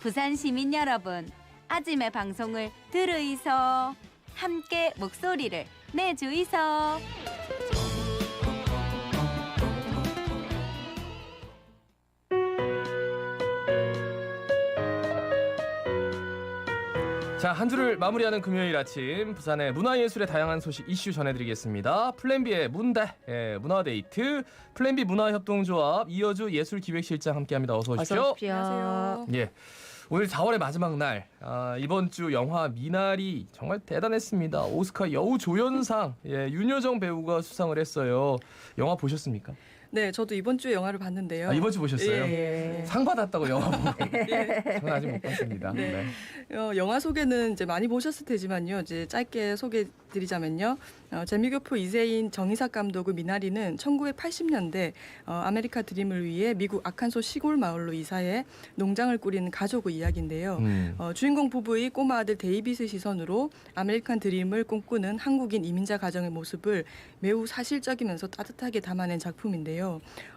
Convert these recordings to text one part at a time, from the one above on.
부산 시민 여러분, 아침의 방송을 들으이소. 함께 목소리를 내주이소. 자, 한 주를 마무리하는 금요일 아침 부산의 문화예술의 다양한 소식 이슈 전해드리겠습니다. 플랜비의 문화데이트, 플랜비 문화협동조합 이어주 예술기획실장 함께합니다. 어서 오십시오. 안녕하세요. 예, 오늘 4월의 마지막 날, 이번 주 영화 미나리 정말 대단했습니다. 오스카 여우조연상, 윤여정 배우가 수상을 했어요. 영화 보셨습니까? 네, 저도 이번 주에 영화를 봤는데요. 이번 주 보셨어요? 예. 상 받았다고 영화 보고. 저는 아직 못 봤습니다. 네. 영화 소개는 이제 많이 보셨을 테지만요. 이제 짧게 소개드리자면요. 재미교포 이세인 정의삭 감독의 미나리는 1980년대 아메리카 드림을 위해 미국 아칸소 시골 마을로 이사해 농장을 꾸리는 가족의 이야기인데요. 주인공 부부의 꼬마 아들 데이빗의 시선으로 아메리칸 드림을 꿈꾸는 한국인 이민자 가정의 모습을 매우 사실적이면서 따뜻하게 담아낸 작품인데요.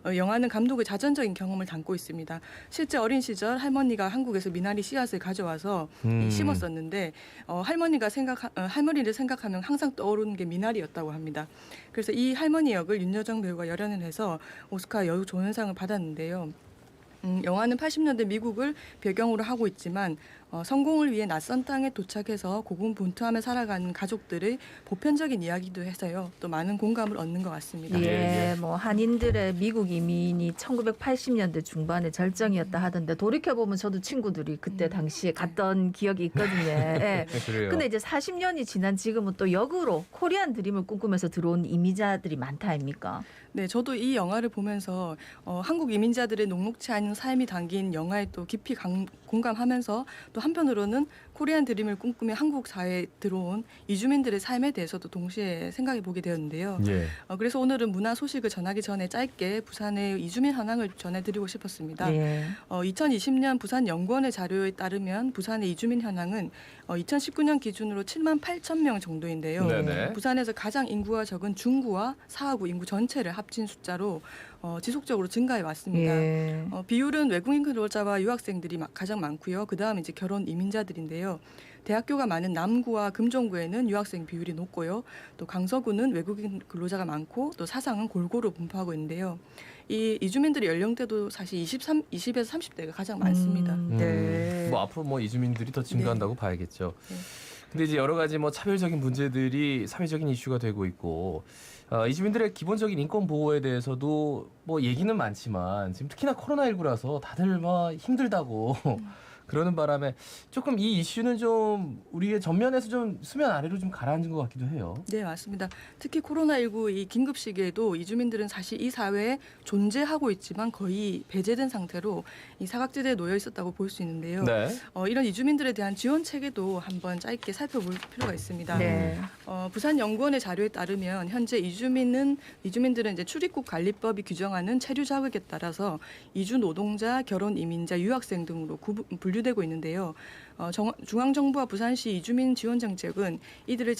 영화는 감독의 자전적인 경험을 담고 있습니다. 실제 어린 시절 할머니가 한국에서 미나리 씨앗을 가져와서 심었었는데 할머니를 생각하면 항상 떠오르는 게 미나리였다고 합니다. 그래서 이 할머니 역을 윤여정 배우가 열연을 해서 오스카 여우조연상을 받았는데요. 영화는 80년대 미국을 배경으로 하고 있지만 성공을 위해 낯선 땅에 도착해서 고군분투하며 살아가는 가족들의 보편적인 이야기도 해서요. 또 많은 공감을 얻는 것 같습니다. 예, 뭐 한인들의 미국 이민이 1980년대 중반에 절정이었다 하던데 돌이켜보면 저도 친구들이 그때 당시에 갔던 기억이 있거든요. 예. 그래요. 근데 이제 40년이 지난 지금은 또 역으로 코리안 드림을 꿈꾸면서 들어온 이민자들이 많다 아닙니까? 네, 저도 이 영화를 보면서 한국 이민자들의 녹록치 않은 삶이 담긴 영화에 또 깊이 공감하면서 또 한편으로는 코리안 드림을 꿈꾸며 한국 사회에 들어온 이주민들의 삶에 대해서도 동시에 생각해 보게 되었는데요. 예. 그래서 오늘은 문화 소식을 전하기 전에 짧게 부산의 이주민 현황을 전해드리고 싶었습니다. 예. 2020년 부산 연구원의 자료에 따르면 부산의 이주민 현황은 2019년 기준으로 7만 8천 명 정도인데요. 네네. 부산에서 가장 인구가 적은 중구와 사하구 인구 전체를 합친 숫자로 지속적으로 증가해 왔습니다. 예. 비율은 외국인 근로자와 유학생들이 가장 많고요. 그다음 이제 결혼 이민자들인데요. 대학교가 많은 남구와 금종구에는 유학생 비율이 높고요. 또 강서구는 외국인 근로자가 많고 또 사상은 골고루 분포하고 있는데요. 이 이주민들의 연령대도 사실 20에서 30대가 가장 많습니다. 네. 뭐 앞으로 뭐 이주민들이 더 증가한다고 봐야겠죠. 네. 근데 이제 여러 가지 뭐 차별적인 문제들이 사회적인 이슈가 되고 있고, 이주민들의 기본적인 인권 보호에 대해서도 뭐 얘기는 많지만 지금 특히나 코로나19라서 다들 막 힘들다고 그러는 바람에 조금 이 이슈는 좀 우리의 전면에서 좀 수면 아래로 좀 가라앉은 것 같기도 해요. 네, 맞습니다. 특히 코로나19 이 긴급 시기에도 이주민들은 사실 이 사회에 존재하고 있지만 거의 배제된 상태로 이 사각지대에 놓여 있었다고 볼 수 있는데요. 네. 이런 이주민들에 대한 지원 체계도 한번 짧게 살펴볼 필요가 있습니다. 네. 부산연구원의 자료에 따르면 현재 이주민들은 이제 출입국 관리법이 규정하는 체류 자격에 따라서 이주 노동자, 결혼 이민자, 유학생 등으로 분류되고 있는데요. 중앙정부와 부산시 이주민 지원 정책은 이들의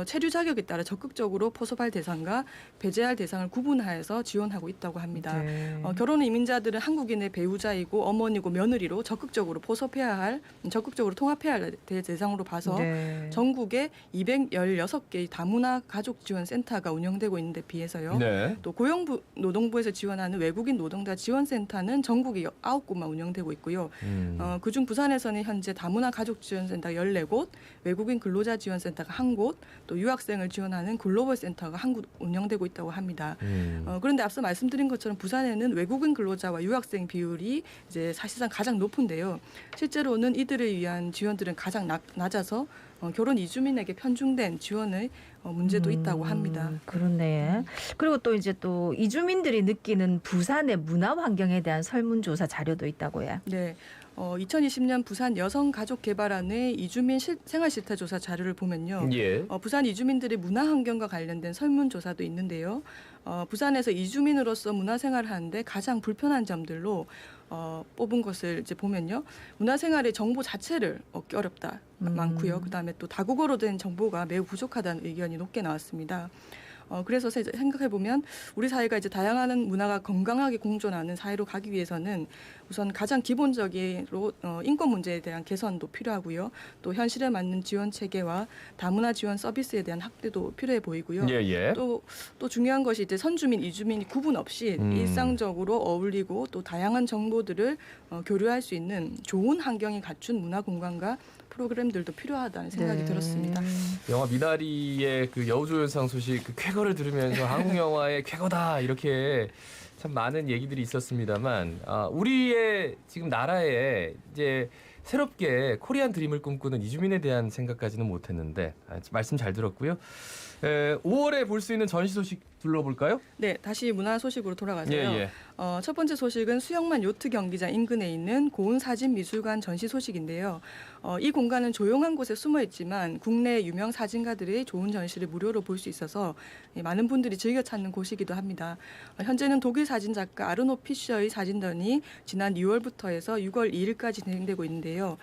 체류 자격에 따라 적극적으로 포섭할 대상과 배제할 대상을 구분하여서 지원하고 있다고 합니다. 네. 결혼 이민자들은 한국인의 배우자이고 어머니고 며느리로 적극적으로 적극적으로 통합해야 할 대상으로 봐서 네. 전국에 216개의 다문화 가족 지원 센터가 운영되고 있는 데 비해서요. 네. 또 고용노동부에서 지원하는 외국인 노동자 지원센터는 전국에 9곳만 운영되고 있고요. 그중 부산에서는 현재 다문화 가족 지원센터 14곳, 외국인 근로자 지원센터가 1곳, 또 유학생을 지원하는 글로벌 센터가 1곳 운영되고 있다고 합니다. 그런데 앞서 말씀드린 것처럼 부산에는 외국인 근로자와 유학생 비율이 이제 사실상 가장 높은데요. 실제로는 이들을 위한 지원들은 가장 낮아서 결혼 이주민에게 편중된 지원의 문제도 있다고 합니다. 그렇네. 그리고 또 이제 또 이주민들이 느끼는 부산의 문화 환경에 대한 설문조사 자료도 있다고요. 네. 2020년 부산 여성가족개발안의 이주민 생활실태조사 자료를 보면요. 예. 부산 이주민들의 문화환경과 관련된 설문조사도 있는데요. 부산에서 이주민으로서 문화생활을 하는데 가장 불편한 점들로 뽑은 것을 이제 보면요. 문화생활의 정보 자체를 얻기 어렵다 많고요. 그다음에 또 다국어로 된 정보가 매우 부족하다는 의견이 높게 나왔습니다. 그래서 생각해 보면 우리 사회가 이제 다양한 문화가 건강하게 공존하는 사회로 가기 위해서는 우선 가장 기본적으로 인권 문제에 대한 개선도 필요하고요. 또 현실에 맞는 지원 체계와 다문화 지원 서비스에 대한 확대도 필요해 보이고요. 예, 예. 또 중요한 것이 이제 선주민, 이주민이 구분 없이 일상적으로 어울리고 또 다양한 정보들을 교류할 수 있는 좋은 환경이 갖춘 문화 공간과 프로그램들도 필요하다는 생각이 들었습니다. 영화 미나리의 그 여우조연상 소식 그 쾌거를 들으면서 한국 영화의 쾌거다 이렇게 참 많은 얘기들이 있었습니다만 우리의 지금 나라에 이제 새롭게 코리안 드림을 꿈꾸는 이주민에 대한 생각까지는 못했는데 말씀 잘 들었고요. 5월에 볼 수 있는 전시 소식 둘러볼까요? 네, 다시 문화 소식으로 돌아가서요. 예. 첫 번째 소식은 수영만 요트 경기장 인근에 있는 고은사진미술관 전시 소식인데요. 이 공간은 조용한 곳에 숨어 있지만 국내 유명 사진가들의 좋은 전시를 무료로 볼 수 있어서 많은 분들이 즐겨 찾는 곳이기도 합니다. 현재는 독일 사진작가 아르노 피셔의 사진전이 지난 2월부터 해서 6월 2일까지 진행되고 있는데요.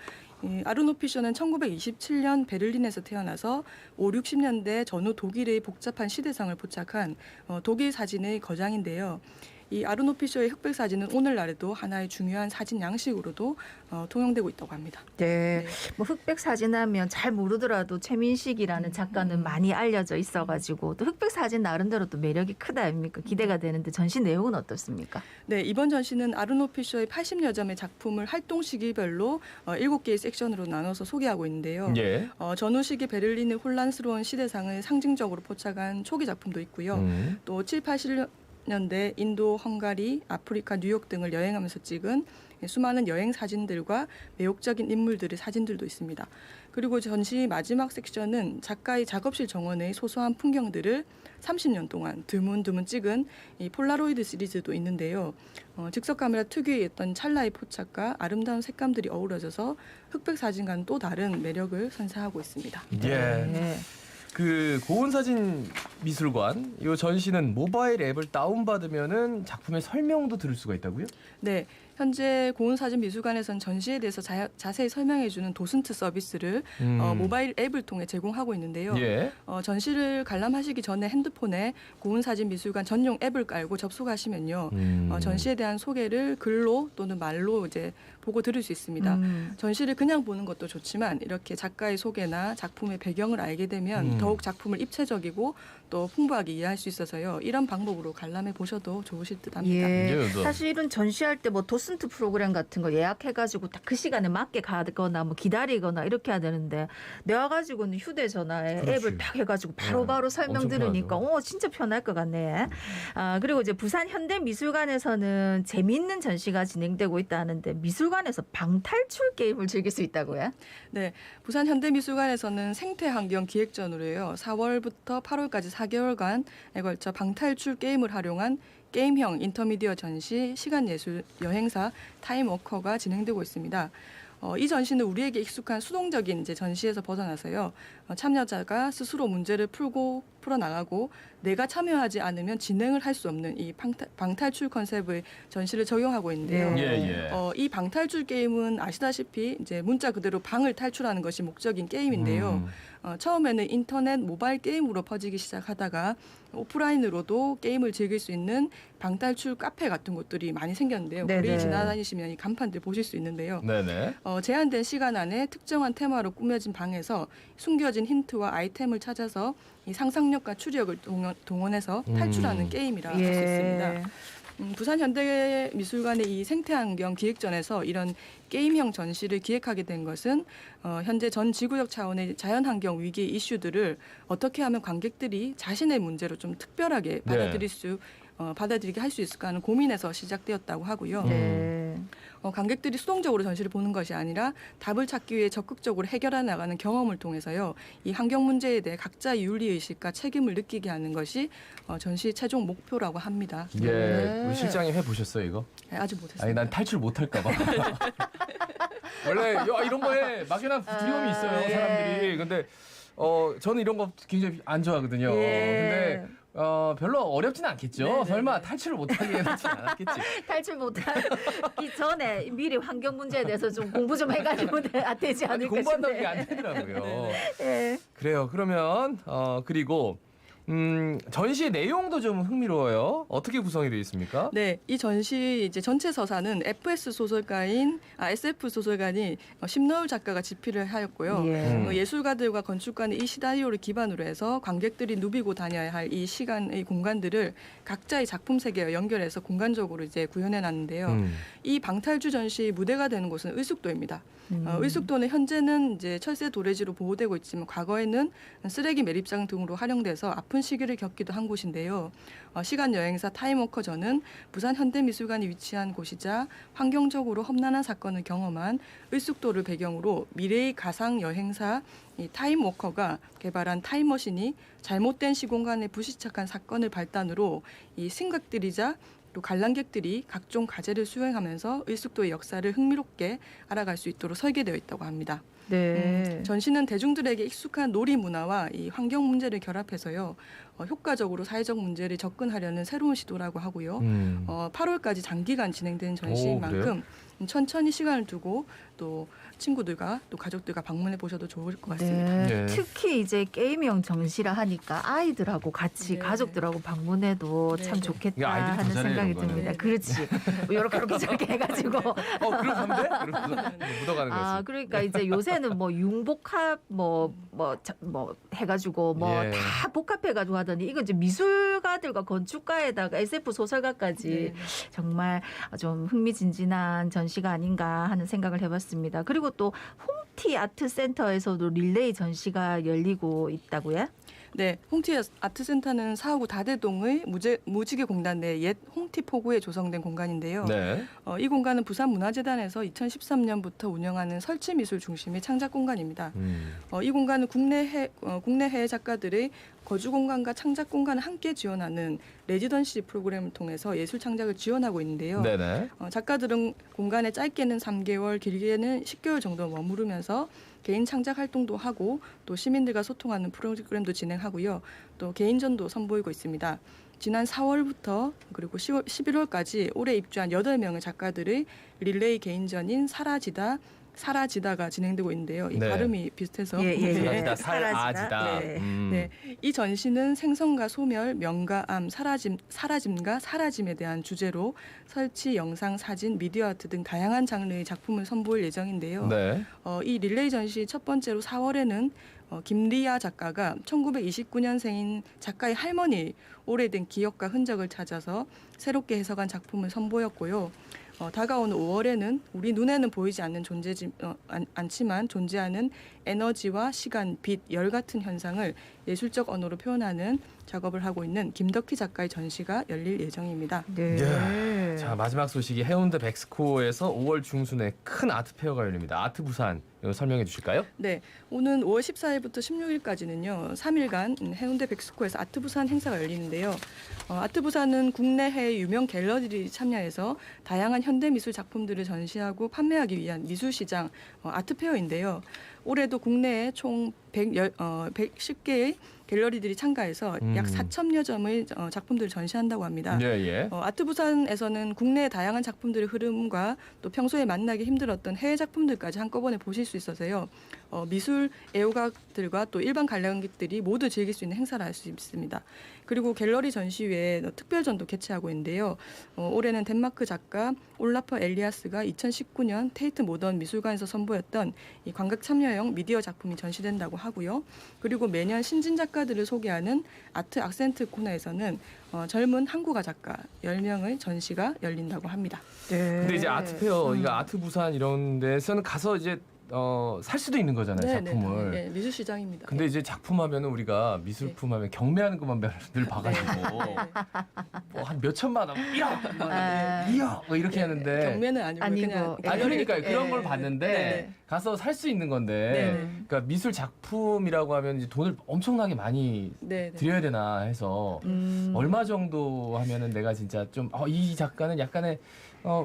아르노 피셔는 1927년 베를린에서 태어나서 5, 60년대 전후 독일의 복잡한 시대상을 포착한 독일 사진의 거장인데요. 이 아르노 피셔의 흑백 사진은 오늘날에도 하나의 중요한 사진 양식으로도 통용되고 있다고 합니다. 네. 뭐 흑백 사진하면 잘 모르더라도 최민식이라는 작가는 많이 알려져 있어가지고 또 흑백 사진 나름대로 또 매력이 크다 아닙니까? 기대가 되는데 전시 내용은 어떻습니까? 네, 이번 전시는 아르노 피셔의 80여 점의 작품을 활동 시기별로 7개의 섹션으로 나눠서 소개하고 있는데요. 예. 전후 시기 베를린의 혼란스러운 시대상을 상징적으로 포착한 초기 작품도 있고요. 또 7, 80년대 인도, 헝가리, 아프리카, 뉴욕 등을 여행하면서 찍은 수많은 여행 사진들과 매혹적인 인물들의 사진들도 있습니다. 그리고 전시 마지막 섹션은 작가의 작업실 정원의 소소한 풍경들을 30년 동안 드문드문 찍은 이 폴라로이드 시리즈도 있는데요. 즉석 카메라 특유의 어떤 찰나의 포착과 아름다운 색감들이 어우러져서 흑백 사진과는 또 다른 매력을 선사하고 있습니다. 예. 네. 그 고은사진 미술관 이 전시는 모바일 앱을 다운받으면은 작품의 설명도 들을 수가 있다고요? 네, 현재 고은사진미술관에서는 전시에 대해서 자세히 설명해주는 도슨트 서비스를 모바일 앱을 통해 제공하고 있는데요. 예. 전시를 관람하시기 전에 핸드폰에 고은사진미술관 전용 앱을 깔고 접속하시면요, 전시에 대한 소개를 글로 또는 말로 이제 보고 들을 수 있습니다. 전시를 그냥 보는 것도 좋지만 이렇게 작가의 소개나 작품의 배경을 알게 되면 더욱 작품을 입체적이고 또 풍부하게 이해할 수 있어서요. 이런 방법으로 관람해 보셔도 좋으실 듯합니다. 예. 예, 사실은 전시할 때 뭐 도슨트 프로그램 같은 거 예약해가지고 딱 그 시간에 맞게 가거나 뭐 기다리거나 이렇게 해야 되는데 내가 가지고는 휴대전화에 그렇지. 앱을 딱 해가지고 바로바로 설명 엄청 들으니까 편하죠. 진짜 편할 것 같네. 그리고 이제 부산 현대미술관에서는 재미있는 전시가 진행되고 있다는데 미술관에서 방탈출 게임을 즐길 수 있다고요? 네, 부산 현대미술관에서는 생태환경 기획전으로요. 4월부터 8월까지 4개월간에 걸쳐 방탈출 게임을 활용한 게임형 인터미디어 전시 시간예술 여행사 타임워커가 진행되고 있습니다. 이 전시는 우리에게 익숙한 수동적인 이제 전시에서 벗어나서요. 참여자가 스스로 문제를 풀어나가고 내가 참여하지 않으면 진행을 할 수 없는 이 방탈출 컨셉의 전시를 적용하고 있는데요. 예. 이 방탈출 게임은 아시다시피 이제 문자 그대로 방을 탈출하는 것이 목적인 게임인데요. 처음에는 인터넷 모바일 게임으로 퍼지기 시작하다가 오프라인으로도 게임을 즐길 수 있는 방탈출 카페 같은 곳들이 많이 생겼는데요. 네네. 거리 지나다니시면 이 간판들 보실 수 있는데요. 네네. 제한된 시간 안에 특정한 테마로 꾸며진 방에서 숨겨진 힌트와 아이템을 찾아서 이 상상력과 추력을 동원해서 탈출하는 게임이라 할 수 있습니다. 부산 현대미술관의 이 생태환경 기획전에서 이런 게임형 전시를 기획하게 된 것은 현재 전 지구적 차원의 자연환경 위기 이슈들을 어떻게 하면 관객들이 자신의 문제로 좀 특별하게 받아들이게 할 수 있을까 하는 고민에서 시작되었다고 하고요. 네. 관객들이 수동적으로 전시를 보는 것이 아니라 답을 찾기 위해 적극적으로 해결해 나가는 경험을 통해서요. 이 환경 문제에 대해 각자의 윤리의식과 책임을 느끼게 하는 것이 전시 최종 목표라고 합니다. 예. 네. 우리 실장님 해보셨어요 이거? 아직 못했습니다. 아니 난 탈출 못할까 봐. 원래 이런 거에 막연한 두려움이 있어요 사람들이. 근데 저는 이런 거 굉장히 안 좋아하거든요. 근데 별로 어렵진 않겠죠. 네네네. 설마 탈출을 못하게 해놓진 않았겠지. 탈출 못하기 전에 미리 환경 문제에 대해서 좀 공부 좀 해가지고 되지 아니 않을까 공부한다는 게 싶네. 안 되더라고요. 예. 그래요. 그러면 그리고 전시 내용도 좀 흥미로워요. 어떻게 구성이 되어 있습니까? 네, 이 전시 이제 전체 서사는 SF 소설가인 심너울 작가가 집필을 하였고요. 예술가들과 건축가는 이 시나리오를 기반으로 해서 관객들이 누비고 다녀야 할 이 시간의 공간들을 각자의 작품 세계와 연결해서 공간적으로 이제 구현해 놨는데요. 이 방탈주 전시 무대가 되는 곳은 의숙도입니다. 의숙도는 현재는 이제 철새 도래지로 보호되고 있지만 과거에는 쓰레기 매립장 등으로 활용돼서 아픈 시기를 겪기도 한 곳인데요. 시간 여행사 타임워커전은 부산 현대미술관이 위치한 곳이자 환경적으로 험난한 사건을 경험한 의숙도를 배경으로 미래의 가상 여행사 이 타임워커가 개발한 타임머신이 잘못된 시공간에 부시착한 사건을 발단으로 이 승객들이자 또 관람객들이 각종 과제를 수행하면서 의숙도의 역사를 흥미롭게 알아갈 수 있도록 설계되어 있다고 합니다. 네. 전시는 대중들에게 익숙한 놀이 문화와 이 환경 문제를 결합해서요. 효과적으로 사회적 문제를 접근하려는 새로운 시도라고 하고요. 8월까지 장기간 진행되는 전시인 만큼 천천히 시간을 두고 또 친구들과 또 가족들과 방문해 보셔도 좋을 것 같습니다. 네. 특히 이제 게임형 전시라 하니까 아이들하고 같이 네. 가족들하고 방문해도 네. 참 이게 좋겠다 아이들이 더 하는 잘해요, 생각이 이거는. 듭니다. 네. 그렇지. 이렇게 저렇게 해가지고. 그럼 간대? 이러면서 묻어가는 거지. 아, 그러니까 이제 요새는 뭐 융복합 뭐 해가지고 뭐 예. 다 복합해가지고 하더니 이건 이제 미술가들과 건축가에다가 SF 소설가까지 네. 정말 좀 흥미진진한 전시가 아닌가 하는 생각을 해봤습니다. 그리고 또 홈티 아트센터에서도 릴레이 전시가 열리고 있다고요? 네, 홍티 아트센터는 사하구 다대동의 무지개공단 내 옛 홍티 포구에 조성된 공간인데요. 네. 이 공간은 부산문화재단에서 2013년부터 운영하는 설치미술 중심의 창작 공간입니다. 이 공간은 국내 해외 작가들의 거주 공간과 창작 공간을 함께 지원하는 레지던시 프로그램을 통해서 예술 창작을 지원하고 있는데요. 네네. 작가들은 공간에 짧게는 3개월, 길게는 10개월 정도 머무르면서 개인 창작 활동도 하고 또 시민들과 소통하는 프로그램도 진행하고요. 또 개인전도 선보이고 있습니다. 지난 4월부터 그리고 11월까지 올해 입주한 8명의 작가들의 릴레이 개인전인 사라지다가 진행되고 있는데요. 이 네. 발음이 비슷해서 사라지다, 사라지다. 살아지다. 네. 네, 이 전시는 생성과 소멸, 명과 암, 사라짐과 사라짐에 대한 주제로 설치, 영상, 사진, 미디어 아트 등 다양한 장르의 작품을 선보일 예정인데요. 네. 이 릴레이 전시 첫 번째로 4월에는 김리아 작가가 1929년생인 작가의 할머니 오래된 기억과 흔적을 찾아서 새롭게 해석한 작품을 선보였고요. 다가오는 5월에는 우리 눈에는 보이지 않는 않지만 존재하는 에너지와 시간, 빛, 열 같은 현상을 예술적 언어로 표현하는 작업을 하고 있는 김덕희 작가의 전시가 열릴 예정입니다. 네. 예. 자, 마지막 소식이 해운대 백스코에서 5월 중순에 큰 아트 페어가 열립니다. 아트 부산 이거 설명해 주실까요? 네, 오는 5월 14일부터 16일까지는요. 3일간 해운대 백스코에서 아트부산 행사가 열리는데요. 아트부산은 국내 해외 유명 갤러리들이 참여해서 다양한 현대미술 작품들을 전시하고 판매하기 위한 미술시장 아트페어인데요. 올해도 국내에 총 110개의 갤러리들이 참가해서 약 4천여 점의 작품들을 전시한다고 합니다. 예. 아트부산에서는 국내의 다양한 작품들의 흐름과 또 평소에 만나기 힘들었던 해외 작품들까지 한꺼번에 보실 수 있어서요. 미술 애호가들과 또 일반 관람객들이 모두 즐길 수 있는 행사를 할 수 있습니다. 그리고 갤러리 전시 외에 특별전도 개최하고 있는데요. 올해는 덴마크 작가 올라퍼 엘리아스가 2019년 테이트 모던 미술관에서 선보였던 이 관객 참여형 미디어 작품이 전시된다고 하고요. 그리고 매년 신진 작가들을 소개하는 아트 악센트 코너에서는 젊은 한국어 작가 10명의 전시가 열린다고 합니다. 네. 근데 이제 아트 페어, 이거 아트 부산 이런 데서는 가서 이제 살 수도 있는 거잖아요, 작품을. 네, 미술 시장입니다. 근데 이제 작품 하면은 우리가 미술품 하면 경매하는 것만 늘 봐가지고 뭐 한 몇 천만 원, 이야, 뭐 이렇게 하는데. 경매는 아니고 그냥 그러니까요. 그런 네. 걸 봤는데 네. 가서 살 수 있는 건데. 네. 그러니까 미술 작품이라고 하면 이제 돈을 엄청나게 많이 네. 드려야 되나 해서 얼마 정도 하면은 내가 진짜 좀 이 작가는 약간의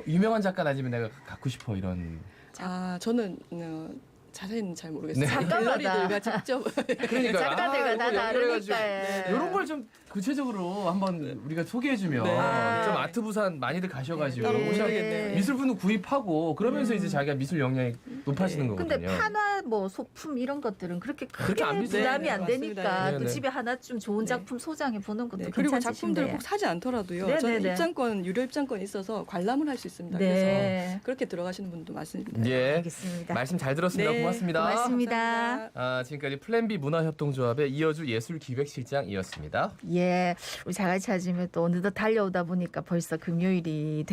유명한 작가 아니면 내가 갖고 싶어 이런. 저는 자세히는 잘 모르겠어요. 네. 갤러리들과 직접 그러니까 작가들과 다 다르니까. 이런 걸 좀 구체적으로 한번 우리가 소개해주면 네. 좀 아트 부산 많이들 가셔가지고 따로 오셔 모셔야겠네요. 미술분도 구입하고 그러면서 이제 자기가 미술 역량이 높아지는 근데 거거든요. 뭐 소품 이런 것들은 그렇게 그렇게 크게 안 비싸요. 부담이 네, 안 맞습니다. 되니까 네, 또 네. 집에 하나쯤 좋은 네. 작품 소장해 보는 것도 네, 그리고 괜찮으신데. 작품들을 꼭 사지 않더라도요. 네, 저는 네, 네. 입장권 유료 입장권이 있어서 관람을 할 수 있습니다. 그래서 네. 그렇게 들어가시는 분도 많습니다. 예. 알겠습니다. 말씀 잘 들었습니다. 네, 고맙습니다. 고맙습니다. 감사합니다. 지금까지 플랜 B 문화협동조합의 이어주 예술기획실장이었습니다. 예, 우리 자갈치 아침에 또 어느덧 달려오다 보니까 벌써 금요일이